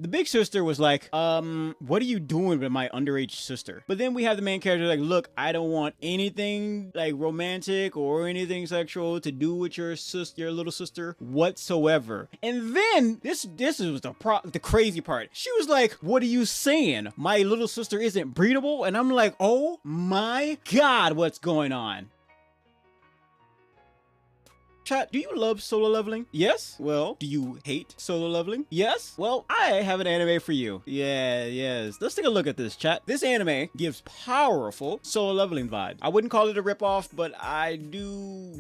The big sister was like, what are you doing with my underage sister? But then we have the main character like, look, I don't want anything like romantic or anything sexual to do with your sister, your little sister whatsoever. And then this is the crazy part. She was like, what are you saying? My little sister isn't breedable? And I'm like, oh my God, what's going on? Chat, do you love solo leveling? Yes? Well, do you hate solo leveling? Yes? Well, I have an anime for you. Yeah, yes. Let's take a look at this, chat. This anime gives powerful solo leveling vibes. I wouldn't call it a ripoff, but I do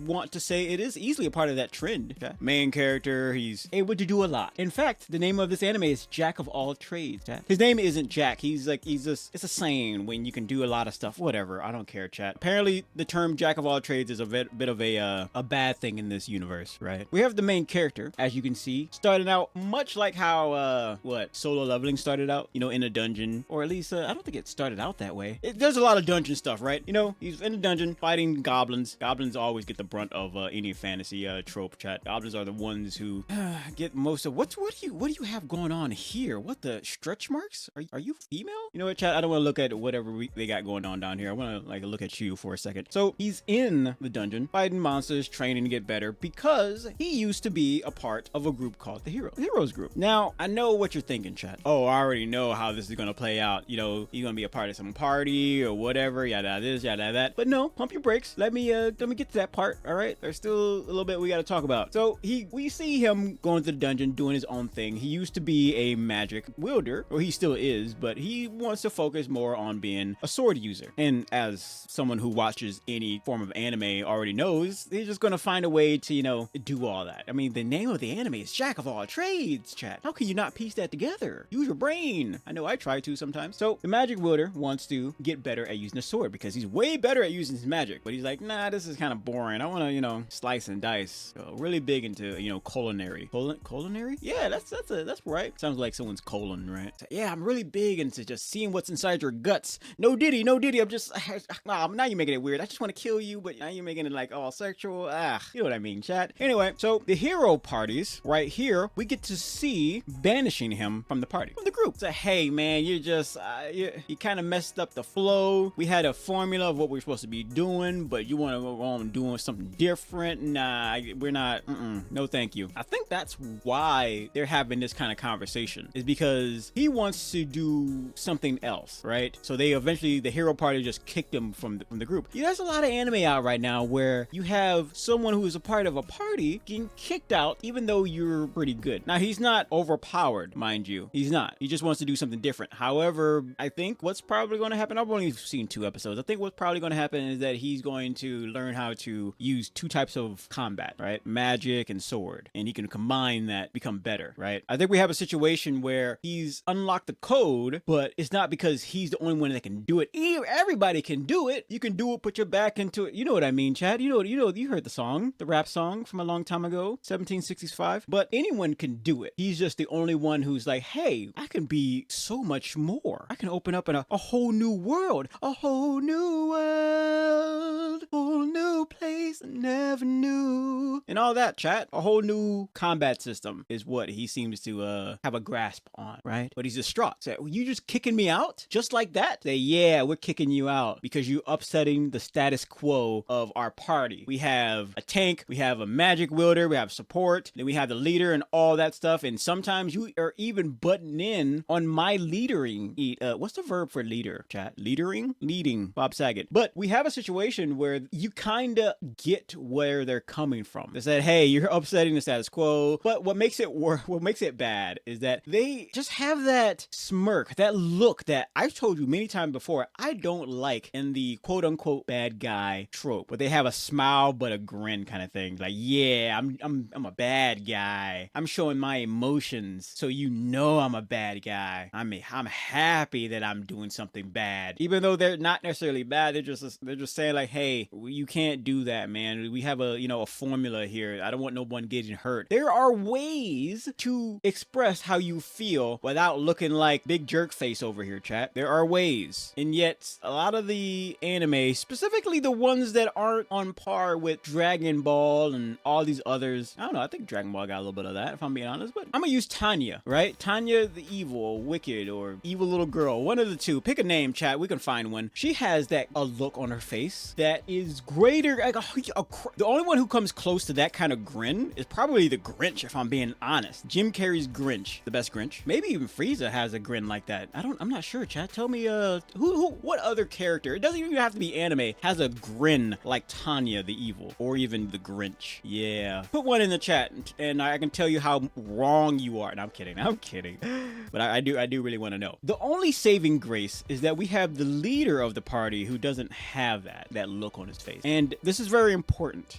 want to say it is easily a part of that trend. Chat. Main character, he's able to do a lot. In fact, the name of this anime is Jack of All Trades, chat. His name isn't Jack. It's a saying when you can do a lot of stuff. Whatever, I don't care, chat. Apparently, the term Jack of All Trades is a bit of a bad thing in this universe, right? We have the main character, as you can see, starting out much like how solo leveling started out, you know, in a dungeon, or at least I don't think it started out that way. There's a lot of dungeon stuff, right? You know, he's in a dungeon fighting goblins. Goblins always get the brunt of any fantasy trope, chat. Goblins are the ones who get most of what do you have going on here? What the stretch marks? Are you female? You know what, chat? I don't want to look at whatever they got going on down here. I want to like look at you for a second. So he's in the dungeon fighting monsters, training to get better because he used to be a part of a group called the Heroes group. Now, I know what you're thinking, chat. Oh, I already know how this is going to play out. You know, he's going to be a part of some party or whatever, yada this, yada that. But no, pump your brakes. Let me get to that part, all right? There's still a little bit we got to talk about. So we see him going to the dungeon, doing his own thing. He used to be a magic wielder, or he still is, but he wants to focus more on being a sword user. And as someone who watches any form of anime already knows, he's just going to find a way to, you know, do all that. I mean, the name of the anime is Jack of All Trades, chat. How can you not piece that together? Use your brain. I know I try to sometimes. So the magic wielder wants to get better at using a sword because he's way better at using his magic, but he's like, nah, this is kind of boring. I want to, you know, slice and dice. So really big into, you know, culinary. Culinary? Yeah, that's right. Sounds like someone's colon, right? So, yeah, I'm really big into just seeing what's inside your guts. No diddy. I'm just, now you're making it weird. I just want to kill you, but now you're making it like all sexual. You know what I mean, chat. Anyway, so the hero parties right here, we get to see banishing him from the party, from the group. So, hey man, you're just, you kind of messed up the flow. We had a formula of what we're supposed to be doing, but you want to go on doing something different. Nah, we're not, no thank you. I think that's why they're having this kind of conversation, is because he wants to do something else, right? So they eventually, the hero party just kicked him from the group. Yeah, there's a lot of anime out right now where you have someone who is a part of a party getting kicked out even though you're pretty good. Now, he's not overpowered, mind you. He's not. He just wants to do something different. However, I think what's probably going to happen, I've only seen 2 episodes. I think what's probably going to happen is that he's going to learn how to use 2 types of combat, right? Magic and sword. And he can combine that, become better, right? I think we have a situation where he's unlocked the code, but it's not because he's the only one that can do it. Everybody can do it. You can do it, put your back into it. You know what I mean, Chad? You heard the song, the rap song from a long time ago, 1765. But anyone can do it. He's just the only one who's like, hey, I can be so much more. I can open up in a whole new world, a whole new world, whole new place I never knew, and all that, chat. A whole new combat system is what he seems to have a grasp on, right? But he's distraught. So, you just kicking me out just like that? Say, yeah, we're kicking you out because you upsetting the status quo of our party. We have a tank, we have a magic wielder, we have support, then we have the leader and all that stuff. And sometimes you are even butting in on my leadering. What's the verb for leader, chat? Leading, Bob Saget. But we have a situation where you kind of get where they're coming from. They said, hey, you're upsetting the status quo. But what makes it bad is that they just have that smirk, that look that I've told you many times before I don't like in the quote unquote bad guy trope, where they have a smile but a grin kind of thing. Like, yeah, I'm a bad guy. I'm showing my emotions, so you know I'm a bad guy. I'm happy that I'm doing something bad, even though they're not necessarily bad. They're just saying like, hey, you can't do that, man. We have a formula here. I don't want no one getting hurt. There are ways to express how you feel without looking like big jerk face over here, chat. There are ways. And yet, a lot of the anime, specifically the ones that aren't on par with Dragon Ball and all these others, I don't know, I think Dragon Ball got a little bit of that, if I'm being honest, but I'm gonna use Tanya, right? Tanya the evil, wicked, or evil little girl, one of the two. Pick a name, chat, we can find one. She has a look on her face that is greater, like the only one who comes close to that kind of grin is probably the Grinch, if I'm being honest. Jim Carrey's Grinch, the best Grinch. Maybe even Frieza has a grin like that. I'm not sure, chat. Tell me, what other character, it doesn't even have to be anime, has a grin like Tanya the evil, or even the Grinch. Yeah. Put one in the chat, and I can tell you how wrong you are. No, I'm kidding. But I do really want to know. The only saving grace is that we have the leader of the party who doesn't have that look on his face. And this is very important.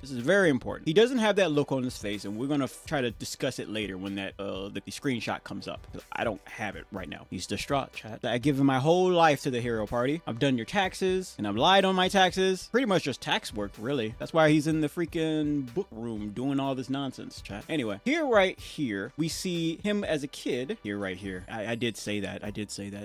He doesn't have that look on his face, and we're gonna try to discuss it later when the screenshot comes up. I don't have it right now. He's distraught, chat. I give him my whole life to the hero party. I've done your taxes, and I've lied on my taxes. Pretty much just tax work, really. That's why he's in the freaking book room doing all this nonsense, chat. Anyway, right here, we see him as a kid. Right here. I did say that.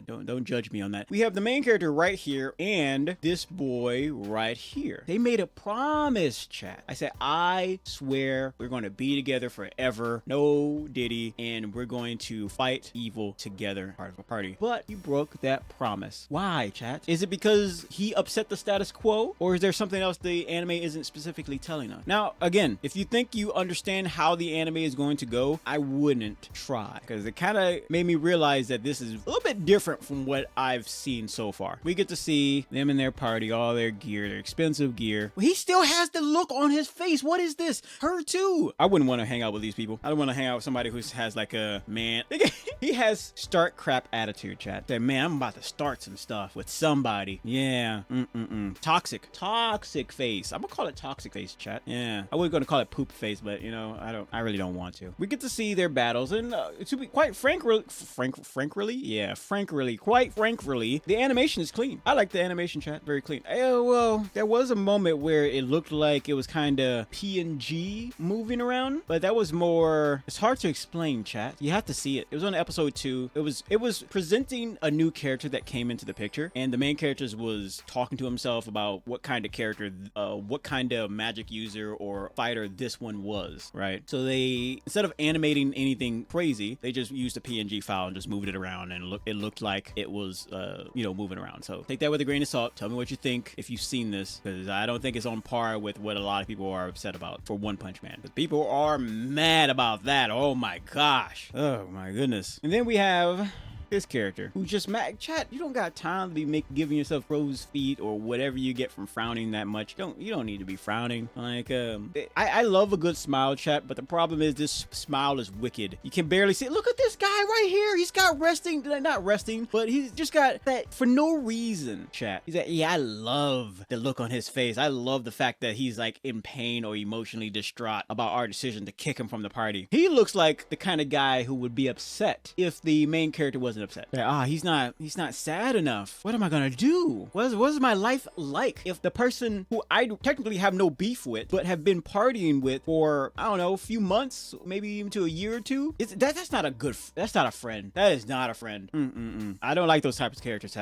Don't judge me on that. We have the main character right here, and this boy right here. They made a promise, chat. I said, I swear we're going to be together forever. No Diddy, and we're going to fight evil together, part of a party. But he broke that promise. Why, chat? Is it because he upset the status quo, or is there something else the anime isn't specifically telling us? Now, again, if you think you understand how the anime is going to go, I wouldn't try, because it kind of made me realize that this is a little bit different from what I've seen so far. We get to see them in their party, all their gear, their expensive gear. He still has the look on his face. What is this? Her too. I wouldn't want to hang out with these people. I don't want to hang out with somebody who has like a man. He has start crap attitude, chat. That man, I'm about to start some stuff with somebody. Yeah. Toxic face. I'm gonna call it toxic face, chat. Yeah. I was gonna call it poop face, but I really don't want to. We get to see their battles, and to be quite frankly, the animation is clean. I like the animation, chat. Very clean. Well, there was a moment where it looked like it was kind of PNG moving around, but that was more, it's hard to explain, chat. You have to see it. It was on episode 2. It was presenting a new character that came into the picture, and the main character was talking to himself about what kind of character, what kind of magic user or fighter this one was, right? So they, instead of animating anything crazy, they just used a PNG file and just moved it around, and it looked like it was moving around. So take that with a grain of salt. Tell me what you think if you've seen this, because I don't think it's on par with what a lot of people are upset about for One Punch Man. But people are mad about that. Oh my gosh. Oh my goodness. And then we have this character who just mad. Chat, you don't got time to be giving yourself crow's feet or whatever you get from frowning that much. You don't need to be frowning. Like, I love a good smile, chat, but the problem is this smile is wicked. You can barely see it. Look at this guy right here. He's got not resting, but he's just got that for no reason, chat. He's like, yeah, I love the look on his face. I love the fact that he's like in pain or emotionally distraught about our decision to kick him from the party. He looks like the kind of guy who would be upset if the main character wasn't upset. He's not sad enough. What am I gonna do? What is my life like if the person who I technically have no beef with but have been partying with for, I don't know, a few months, maybe even to a year or two, that's not a friend. That is not a friend. I don't like those types of characters.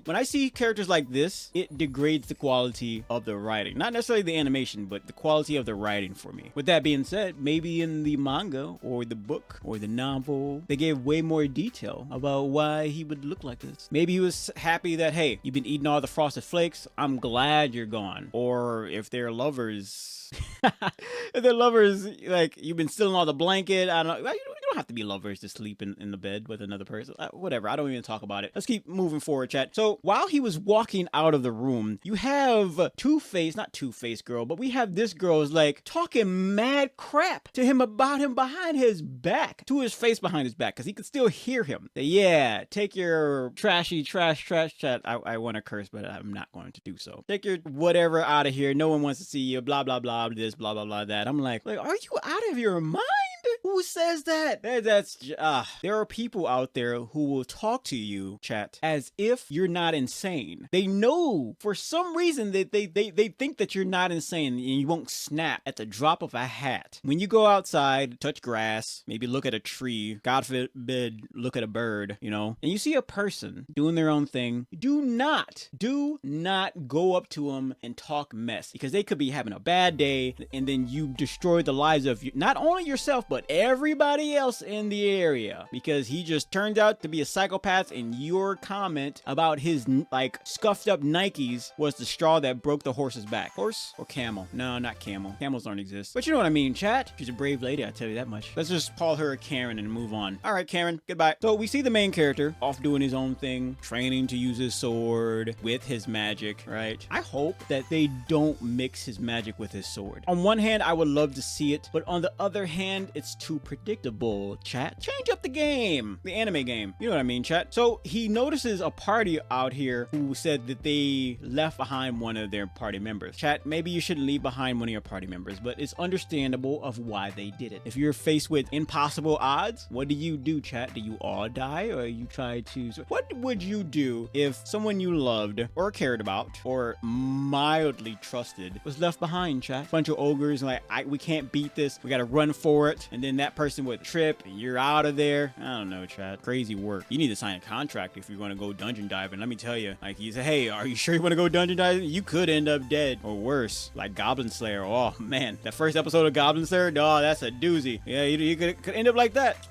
When I see characters like this, it degrades the quality of the writing. Not necessarily the animation, but the quality of the writing for me. With that being said, maybe in the manga or the book or the novel, they gave way more detail about why he would look like this. Maybe he was happy that, hey, you've been eating all the Frosted Flakes, I'm glad you're gone. Or if they're lovers, if they're lovers, like, you've been stealing all the blanket, I don't know, you don't have to be lovers to sleep in the bed with another person. Whatever, I don't even talk about it. Let's keep moving forward, chat. So while he was walking out of the room, you have not Two-Face girl, but we have this girl is like talking mad crap to him about him behind his back, to his face behind his back, because he could still hear him. Yeah, take your trash chat. I want to curse, but I'm not going to do so. Take your whatever out of here. No one wants to see you, blah, blah, blah, this, blah, blah, blah, that. I'm like, are you out of your mind? Who says that? There are people out there who will talk to you, chat, as if you're not insane. They know for some reason that they think that you're not insane and you won't snap at the drop of a hat. When you go outside, touch grass, maybe look at a tree, God forbid, look at a bird, you know, and you see a person doing their own thing, do not go up to them and talk mess, because they could be having a bad day and then you destroy the lives of not only yourself but everybody else in the area, because he just turned out to be a psychopath and your comment about his like scuffed up Nikes was the straw that broke the horse's back. Horse or camel? No, not camel. Camels don't exist. But you know what I mean, chat. She's a brave lady, I tell you that much. Let's just call her a Karen and move on. All right, Karen, goodbye. So we see the main character off doing his own thing, training to use his sword with his magic, right? I hope that they don't mix his magic with his sword. On one hand, I would love to see it, but on the other hand, it's too predictable, chat. Change up the game. The anime game. You know what I mean, chat? So he notices a party out here who said that they left behind one of their party members. Chat, maybe you shouldn't leave behind one of your party members, but it's understandable of why they did it. If you're faced with impossible odds, what do, chat? Do you all die, or you try to... What would you do if someone you loved or cared about or mildly trusted was left behind, chat? Bunch of ogres like, we can't beat this, we gotta run for it, and then that person would trip and you're out of there. I don't know, chat. Crazy work. You need to sign a contract if you're going to go dungeon diving. Let me tell you, like, you say, hey, are you sure you want to go dungeon diving? You could end up dead, or worse, like Goblin Slayer. Oh man, that first episode of Goblin Slayer, oh, that's a doozy. Yeah, you could end up like that.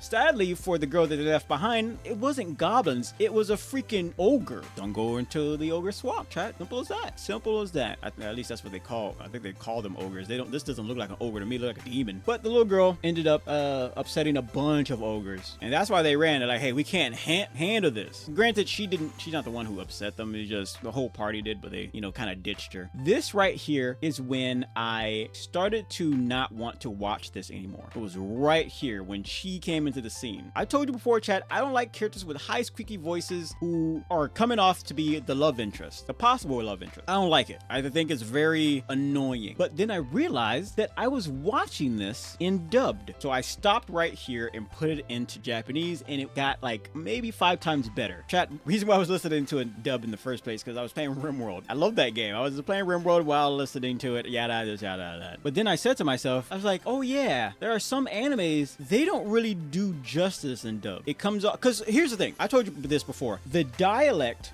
Sadly for the girl that they left behind, it wasn't goblins, it was a freaking ogre. Don't go into the ogre swamp, chat. Simple as that. Simple as that. At least that's what they call. I think they call them ogres. They don't. This doesn't look like an ogre to me. It look like a demon. But the little girl ended up upsetting a bunch of ogres, and that's why they ran. They're like, hey, we can't handle this. Granted, she's not the one who upset them. It's just the whole party did, but they, you know, kind of ditched her. This right here is when I started to not want to watch this anymore. It was right here when she came into the scene. I told you before, chat, I don't like characters with high squeaky voices who are coming off to be the love interest, the possible love interest. I don't like it. I think it's very annoying. But then I realized that I was watching this in dubbed. So I stopped right here and put it into Japanese, and it got like maybe 5 times better. Chat, reason why I was listening to it dubbed in the first place, because I was playing RimWorld. I love that game. I was playing RimWorld while listening to it, yada, yada, yada. But then I said to myself, I was like, oh yeah, there are some animes, they don't really do justice in dub. It comes off, because here's the thing, I told you this before, the dialect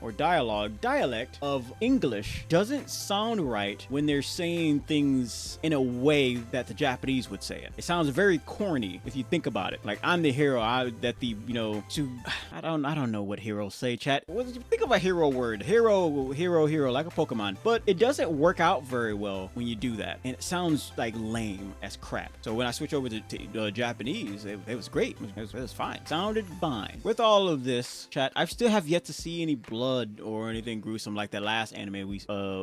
of English doesn't sound right when they're saying things in a way that the Japanese would say it. It sounds very corny if you think about it. Like, I'm the hero, I don't know what heroes say, chat. Think of a hero word. Hero, like a Pokemon. But it doesn't work out very well when you do that. And it sounds like lame as crap. So when I switch over to Japanese, it was great. It was fine. Sounded fine. With all of this, chat, I still have yet to see any blood or anything gruesome like that last anime we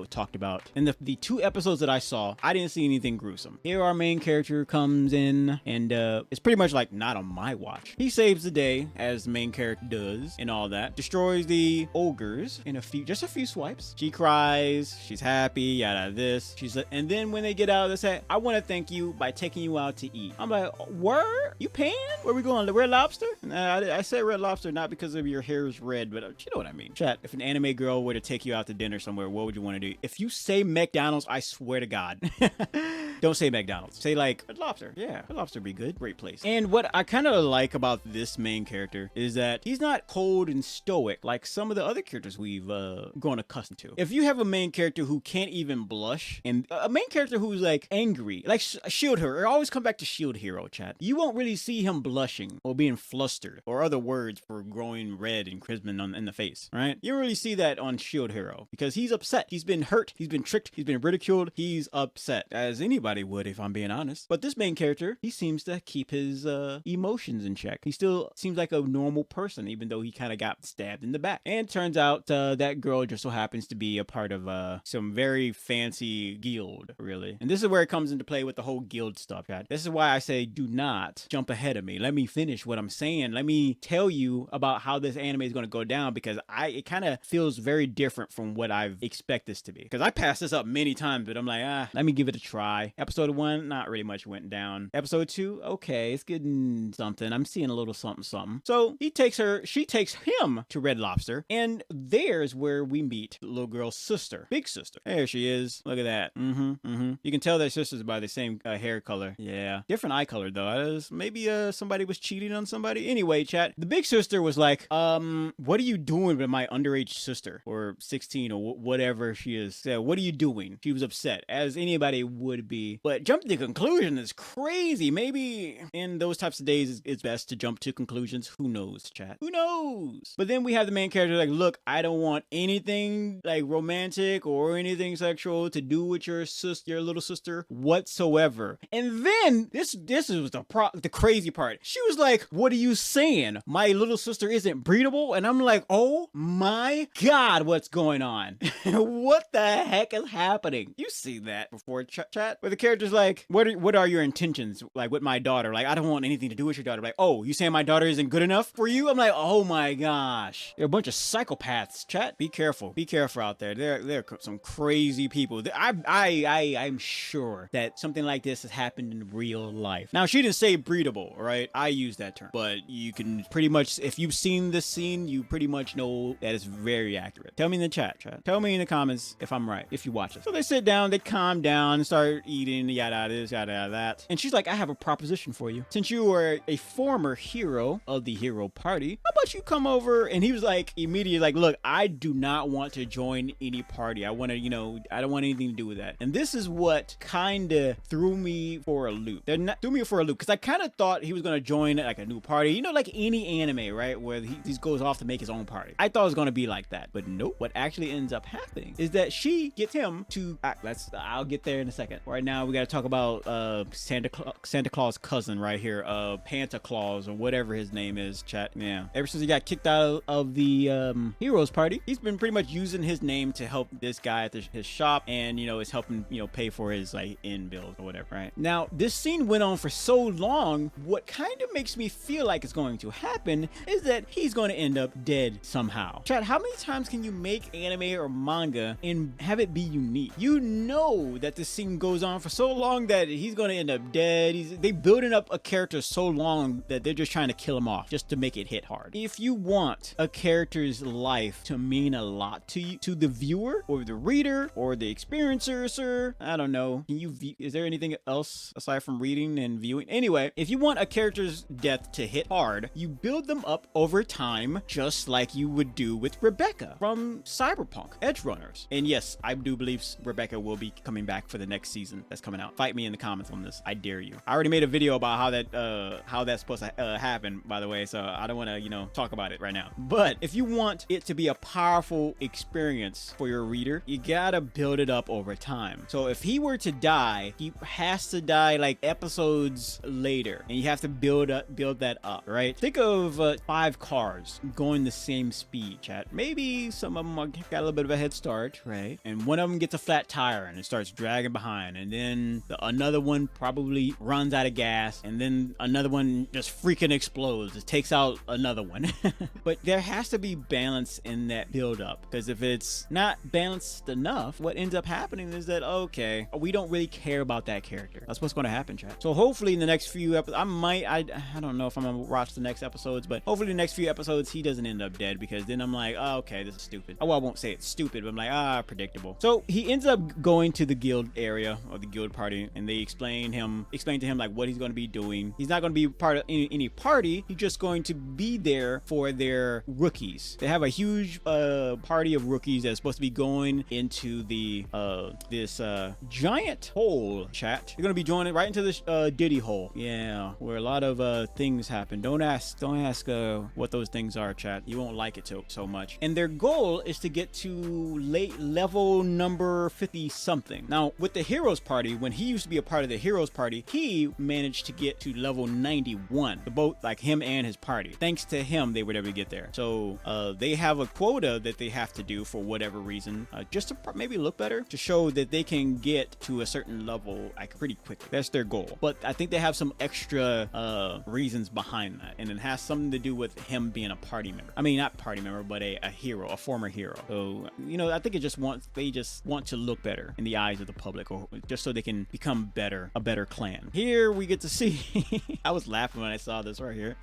talked about. In the 2 episodes that I saw, I didn't see anything gruesome. Here our main character comes in, and it's pretty much like not on my watch. He saves the day, as the main character does, and all that. Destroys the ogres in just a few swipes. She cries, she's happy, yada this. And then when they get out, they say, I want to thank you by taking you out to eat. I'm like, word? You paying? Where we going? The Red Lobster? I said Red Lobster not because of your hair is red, but you know what I mean. Chat, if an anime girl were to take you out to dinner somewhere, what would you want to do? If you say McDonald's, I swear to God. Don't say McDonald's. Say like Red Lobster. Yeah, Red Lobster would be good. Great place. And what I kind of like about this main character is that he's not cold and stoic like some of the other characters we've grown accustomed to. If you have a main character who can't even blush, and a main character who's like angry, like Shield Hero, or always come back to Shield Hero, chat, you won't really see him blushing or being flustered or other words for growing red and crimson in the face, right? You don't really see that on Shield Hero because he's upset. He's been hurt. He's been tricked. He's been ridiculed. He's upset, as anybody would, if I'm being honest. But this main character, he seems to keep his emotions in check. He still seems like a normal person, even though he kind of got stabbed in the back. And turns out that girl just so happens to be a part of some very fancy guild, really. And this is where it comes into play with the whole guild stuff, chat. This is why I say do not jump ahead of me. Let me finish what I'm saying. Let me tell you about how this anime is going to go down, because it kind of feels very different from what I've expect this to be. Because I passed this up many times, but I'm like, let me give it a try. Episode 1, not really much went down. Episode 2, okay, it's getting something. I'm seeing a little something, something. So she takes him to Red Lobster, and there's where we meet the little girl's sister, big sister. There she is. Look at that. You can tell their sisters by the same hair color. Yeah, different eye color though. Maybe somebody was cheating on somebody. Anyway, chat. The big sister was like, what are you doing with my underage sister, or 16 or whatever she is? So, what are you doing? She was upset, as anybody would be. But jumping to conclusion is crazy. Maybe in those types of days, it's best to jump to conclusions. Who knows, chat? Who knows? But then we have the main character like, look, I don't want anything like romantic or anything sexual to do with your sister, your little sister whatsoever. And then this is the crazy part. She was like, what are you saying? My little sister isn't breedable? And I'm like, oh my God, what's going on? What the heck is happening? You see that before, chat? Where the character's like, what are your intentions? Like with my daughter? Like, I don't want anything to do with your daughter. Like, oh, you saying my daughter isn't good enough for you? I'm like, oh my gosh. They're a bunch of psychopaths, chat. Be careful. Be careful out there. There are some crazy people. I'm sure that something like this has happened in real life. Now, she didn't say breedable, right? I use that term. But you can pretty much, if you've seen this scene, you pretty much know that it's very accurate. Tell me in the chat. Tell me in the comments if I'm right, if you watch it. So they sit down, they calm down, start eating, yada this, yada that. And she's like, I have a proposition for you. Since you are a former hero of the hero party, how about you come over? And he was like, immediately like, look, I do not want to join any party. I want to, I don't want anything to do with that. And this is what kind of threw me for a loop. Threw me for a loop because I kind of thought he was going to join like a new party. Like any anime, right? Where he goes off to make his own party. I thought it was going to be like that. But nope. What actually ends up happening is that she gets him to, I'll get there in a second. Right now, we got to talk about Santa Claus' cousin right here, Panta Claus or whatever his name is, chat. Yeah. Ever since he got kicked out of the heroes party, he's been pretty much using his name to help this guy at his shop, and it's helping pay for his like inn bills or whatever, right? Now, this scene went on for so long. What kind of makes me feel like it's going to happen is that he's going to end up dead somehow. Chat, how many times can you make anime or manga and have it be unique? You know that this scene goes on for so long that he's going to end up dead. They building up a character so long that they're just trying to kill him off just to make it hit hard. If you want a character's life to mean a lot to you, to the viewer or the reader or the experiencer, sir, I don't know. Is there anything else aside from reading and viewing? Anyway, if you want a character's death to hit hard, you build them up over time, just like you would do with Rebecca from Cyberpunk Edgerunners. And yes, I do believe Rebecca will be coming back for the next season that's coming out. Fight me in the comments on this. I dare you. I already made a video about how that's supposed to happen, by the way, so I don't want to talk about it right now. But if you want it to be a powerful experience for your reader, you gotta build it up over time. So if he were to die, he has to die like episodes later, and you have to build that up, right? Think of 5 cars going the same speed, chat. Maybe some of them got a little bit of a head start, right? And one of them gets a flat tire and it starts dragging behind, and then another one probably runs out of gas, and then another one just freaking explodes. It takes out another one. But there has to be balance in that build up, because if it's not balanced enough, what ends up happening is that, okay, we don't really care about that character. That's what's going to happen, chat. So hopefully in the next few episodes, I don't know if I'm gonna watch the next episodes, but hopefully the next few episodes he doesn't end up dead, because then I'm like, oh, okay, this is stupid. Oh, well, I won't say it's stupid, but I'm like, predictable. So he ends up going to the guild area or the guild party, and they explain to him like what he's going to be doing. He's not going to be part of any party. He's just going to be there for their rookies. They have a huge party of rookies that's supposed to be going into the this giant hole, chat. They're going to be joining right into this Diddy hole. Yeah, where a lot of things happen. Don't ask what those things are, chat. You won't like it so much. And their goal is to get to level number 50 something. Now, with the heroes party, when he used to be a part of the heroes party, he managed to get to level 91. Both like him and his party. Thanks to him, they were able to get there. So they have a quota that they have to do for whatever reason, just to maybe look better, to show that they can get to a certain level like pretty quickly. That's their goal. But I think they have some extra reasons behind that, and it has something to do with him being a party member. I mean, not party member, but a hero, a former hero. So I think they just want to look better in the eyes of the public, or just so they can become a better clan. here we get to see, I was laughing when I saw this right here.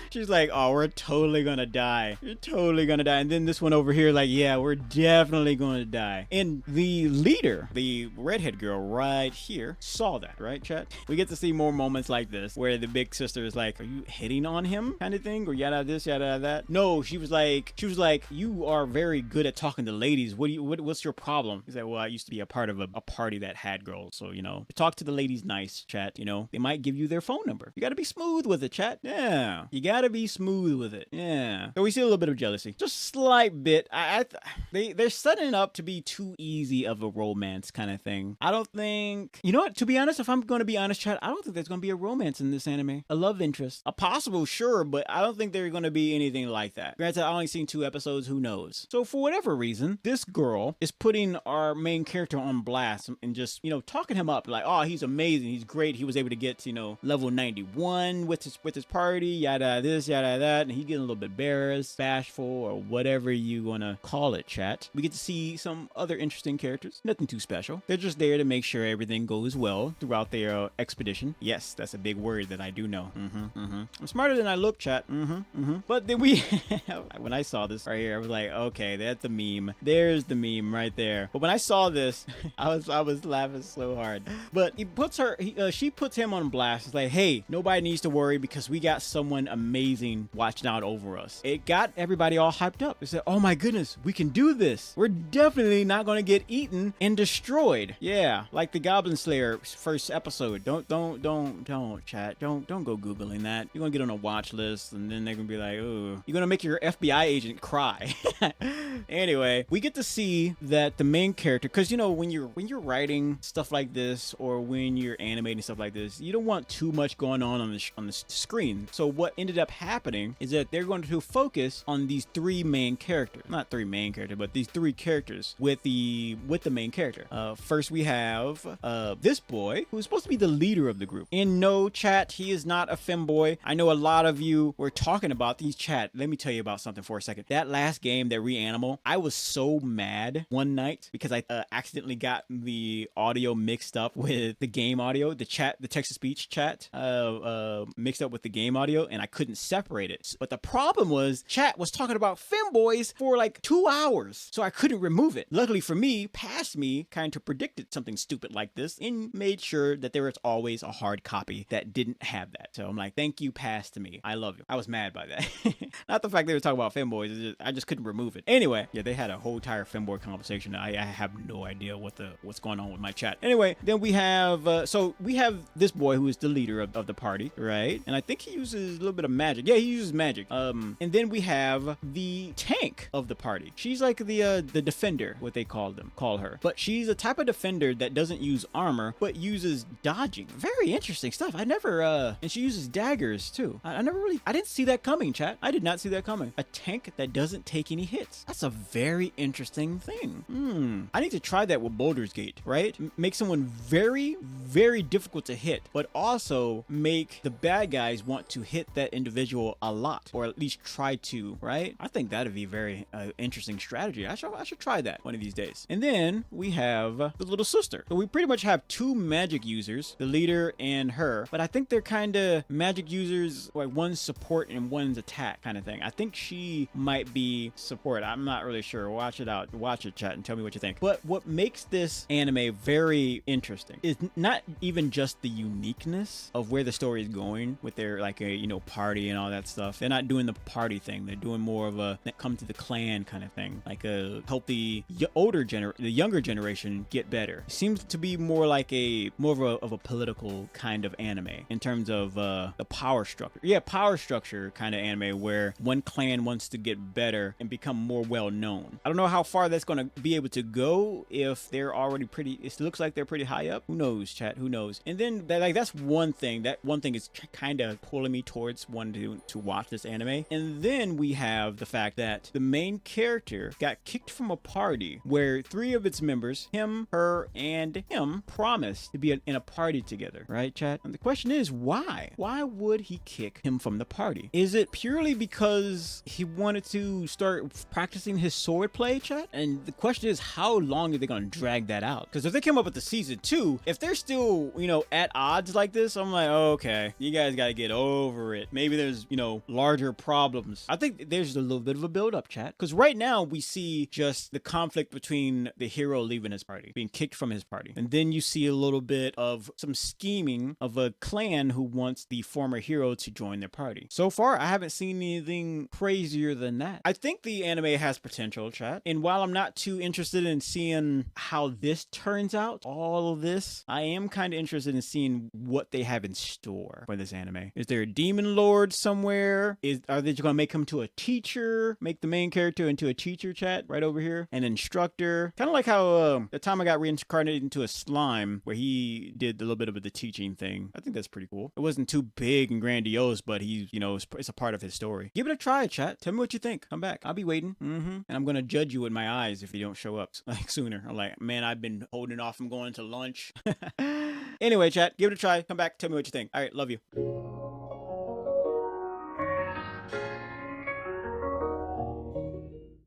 She's like, oh, we're totally gonna die. You're totally gonna die. And then this one over here, like, yeah, we're definitely gonna die. And the leader, the redhead girl right here, saw that, right, chat? We get to see more moments like this where the big sister is like, are you hitting on him kind of thing? Or yada this, yada that. No, she was like, you are very good at talking to ladies. What's your problem? He's like, well, I used to be a part of a party that had girls. So, you know, talk to the ladies nice, chat. You know, they might give you their phone number. You got to be smooth with it, chat. Yeah. You got to be smooth with it. Yeah. So we see a little bit of jealousy. Just slight bit. They're setting it up to be too easy of a romance kind of thing. I don't think, you know what, to be honest, if I'm going to be honest, chat, I don't think there's going to be a romance in this anime. A love interest. A possible, sure, but I don't think there's going to be anything like that. Granted, I only seen 2 episodes, who knows? So for whatever reason, this girl is putting our main character on blast and just, you know, talking him up like, oh, he's amazing, he's great, he was able to get, you know, level 91 with his party, yada this, yada that, and he's getting a little bit embarrassed, bashful, or whatever you want to call it, chat. We get to see some other interesting characters. Nothing too special. They're just there to make sure everything goes well throughout their expedition. Yes, that's a big word that I do know. I'm smarter than I look, chat. But then we, when I saw this right here, I was like, okay, that's the meme. There's the meme right there. But when I saw this, I was laughing so hard. But she puts him on blast. It's like, hey, nobody needs to worry because we got someone amazing watching out over us. It got everybody all hyped up. They said, oh my goodness, we can do this. We're definitely not going to get eaten and destroyed. Yeah, like the Goblin Slayer first episode. Don't chat. Don't go Googling that. You're going to get on a watch list and then they're going to be like, oh, you're going to make your FBI agent cry. Anyway, we get to see that the main character, because you know, when you're writing stuff like this or when you're animating stuff like this, you don't want too much going on the screen. So what ended up happening is that they're going to focus on these 3 main characters. Not 3 main characters, but these 3 characters with the main character. First we have this boy who's supposed to be the leader of the group. And no, chat, he is not a femboy. I know a lot of you were talking about these. Chat, let me tell you about something for a second. That last game, that Reanimal, I was so mad one night because I accidentally got the audio mixed up with the game audio, the text-to-speech chat mixed up with the game audio, and I couldn't separate it. But the problem was chat was talking about femboys for like 2 hours, so I couldn't remove it. Luckily for me, past me kind of predicted something stupid like this and made sure that there was always a hard copy that didn't have that. So I'm like, thank you, past me. I love you. I was mad by that. Not the fact they were talking about femboys, I just couldn't remove it. Anyway, yeah, they had a whole entire femboy conversation. I have no idea what's going on with my chat. Anyway, then we have so we have this boy who is the leader of the party, right? And I think he uses a little bit of magic. Yeah, he uses magic. And then we have the tank of the party. She's like the defender, what they call her. But she's a type of defender that doesn't use armor, but uses dodging. Very interesting stuff. And she uses daggers too. I didn't see that coming, chat. I did not see that coming. A tank that doesn't take any hits. That's a very interesting thing. I need to try that with Baldur's Gate, right? Make someone very, very difficult to hit, but also make the bad guys want to hit that individual a lot, or at least try to, right? I think that'd be very interesting strategy. I should try that one of these days. And then we have the little sister. So we pretty much have 2 magic users, the leader and her, but I think they're kind of magic users, like one's support and one's attack kind of thing. I think she might be support. I'm not really sure. Watch it out. Watch it, chat, and tell me what you think. But what makes this anime very interesting is not even just the uniqueness of where the story is going with their party and all that stuff. They're not doing the party thing. They're doing more of a come to the clan kind of thing, like a help the younger generation get better. It seems to be more like more of a political kind of anime in terms of the power structure. Yeah, power structure kind of anime where one clan wants to get better and become more well known. I don't know how far that's going to be able to go if they're already it looks like they're pretty high up. Who knows, chat? Who knows? And then that's one thing. That one thing is kind of pulling me towards wanting to watch this anime. And then we have the fact that the main character got kicked from a party where 3 of its members, him, her, and him, promised to be in a party together, right, chat? And the question is, why? Why would he kick him from the party? Is it purely because he wanted to start practicing his sword play, chat? And the question is, how long are they going to drag that out? Because if they come up with the season 2, if they're still, at at odds like this, I'm like, oh, okay, you guys got to get over it. Maybe there's, you know, larger problems. I think there's a little bit of a build up, chat. Because right now we see just the conflict between the hero leaving his party, being kicked from his party. And then you see a little bit of some scheming of a clan who wants the former hero to join their party. So far, I haven't seen anything crazier than that. I think the anime has potential, chat. And while I'm not too interested in seeing how this turns out, all of this, I am kind of interested in seeing what they have in store for this anime. Is there a demon lord somewhere? Are they just gonna make him to a teacher? Make the main character into a teacher, chat, right over here? An instructor? Kind of like how the time I got reincarnated into a slime, where he did a little bit of the teaching thing. I think that's pretty cool. It wasn't too big and grandiose, but he, you know, it's a part of his story. Give it a try, chat. Tell me what you think. Come back. I'll be waiting. And I'm gonna judge you with my eyes if you don't show up like sooner. I'm like, man, I've been holding off from going to lunch. Anyway, chat, give it a try. Come back. Tell me what you think. All right, love you.